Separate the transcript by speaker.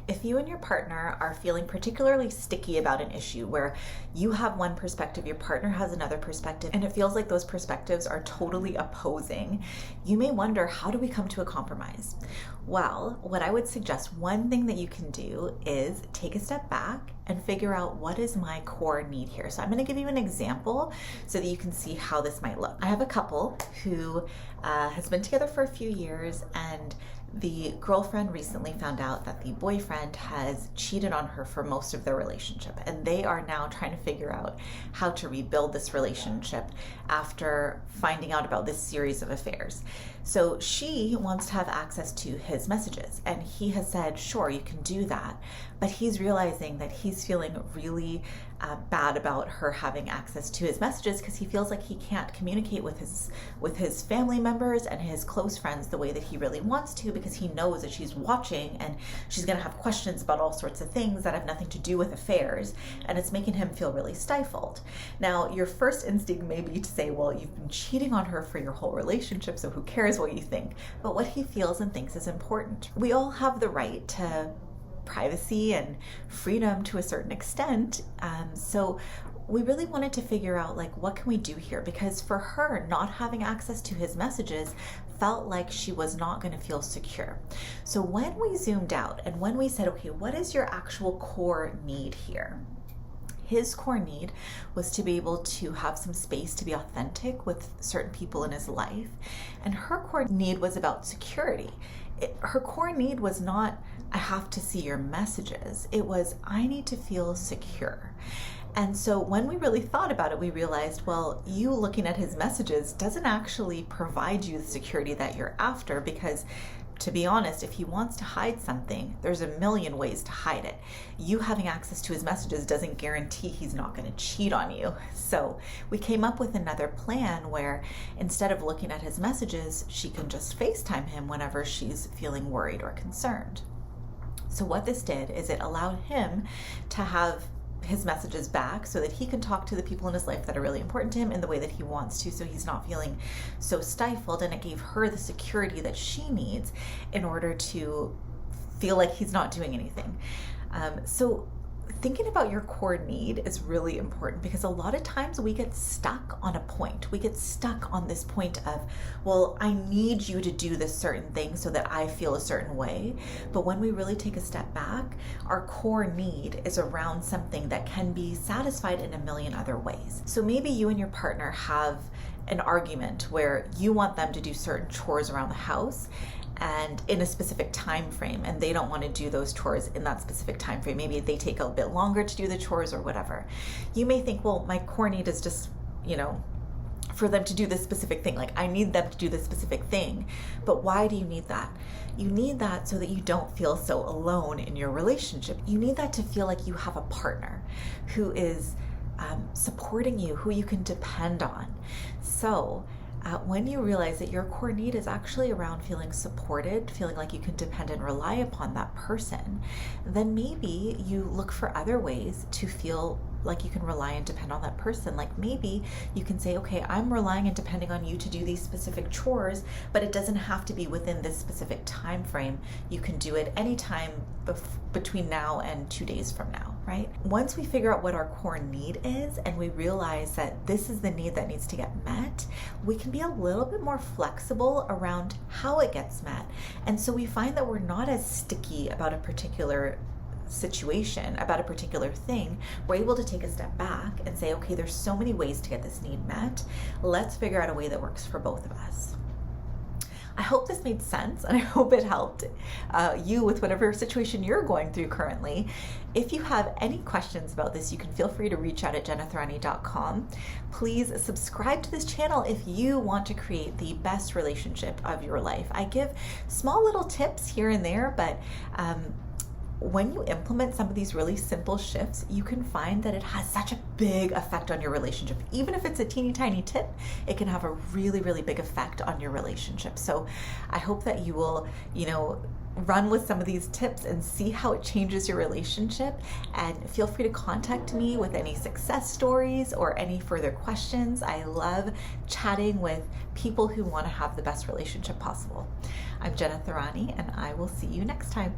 Speaker 1: If you and your partner are feeling particularly sticky about an issue where you have one perspective, your partner has another perspective, and it feels like those perspectives are totally opposing, you may wonder, how do we come to a compromise? Well, what I would suggest, one thing that you can do is take a step back and figure out, what is my core need here? So I'm going to give you an example so that you can see how this might look. I have a couple who has been together for a few years, and the girlfriend recently found out that the boyfriend has cheated on her for most of their relationship, and they are now trying to figure out how to rebuild this relationship after finding out about this series of affairs. So she wants to have access to his messages, and he has said, sure, you can do that, but he's realizing that he's feeling really bad about her having access to his messages because he feels like he can't communicate with his family members and his close friends the way that he really wants to, because he knows that she's watching and she's going to have questions about all sorts of things that have nothing to do with affairs, and it's making him feel really stifled. Now, your first instinct may be to say, well, you've been cheating on her for your whole relationship, so who cares what you think? But what he feels and thinks is important. We all have the right to privacy and freedom to a certain extent. So we really wanted to figure out, like, what can we do here? Because for her, not having access to his messages felt like she was not going to feel secure. So when we zoomed out and when we said, okay, what is your actual core need here? His core need was to be able to have some space to be authentic with certain people in his life. And her core need was about security. Her core need was not, I have to see your messages. It was, I need to feel secure. And so when we really thought about it, we realized, well, you looking at his messages doesn't actually provide you the security that you're after, because to be honest, if he wants to hide something, there's a million ways to hide it. You having access to his messages doesn't guarantee he's not going to cheat on you. So we came up with another plan where instead of looking at his messages, she can just FaceTime him whenever she's feeling worried or concerned. So what this did is it allowed him to have his messages back so that he can talk to the people in his life that are really important to him in the way that he wants to, so he's not feeling so stifled, and it gave her the security that she needs in order to feel like he's not doing anything. So thinking about your core need is really important, because a lot of times we get stuck on a point. We get stuck on this point of, well, I need you to do this certain thing so that I feel a certain way. But when we really take a step back, our core need is around something that can be satisfied in a million other ways. So maybe you and your partner have an argument where you want them to do certain chores around the house and in a specific time frame, and they don't want to do those chores in that specific time frame. Maybe they take a bit longer to do the chores or whatever. You may think, well, my core need is just, for them to do this specific thing. Like, I need them to do this specific thing. But why do you need that? You need that so that you don't feel so alone in your relationship. You need that to feel like you have a partner who is supporting you, who you can depend on. So when you realize that your core need is actually around feeling supported, feeling like you can depend and rely upon that person, then maybe you look for other ways to feel like you can rely and depend on that person. Like, maybe you can say, okay, I'm relying and depending on you to do these specific chores, but it doesn't have to be within this specific time frame. You can do it anytime between now and 2 days from now, right? Once we figure out what our core need is and we realize that this is the need that needs to get met, we can be a little bit more flexible around how it gets met. And so we find that we're not as sticky about a particular situation, about a particular thing. We're able to take a step back and say, okay, there's so many ways to get this need met. Let's figure out a way that works for both of us. I hope this made sense, and I hope it helped you with whatever situation you're going through currently. If you have any questions about this, you can feel free to reach out at jenatharani.com. Please subscribe to this channel if you want to create the best relationship of your life. I give small little tips here and there, but when you implement some of these really simple shifts, you can find that it has such a big effect on your relationship. Even if it's a teeny tiny tip, it can have a really, really big effect on your relationship. So I hope that you will, run with some of these tips and see how it changes your relationship. And feel free to contact me with any success stories or any further questions. I love chatting with people who want to have the best relationship possible. I'm Jena Tharani, and I will see you next time.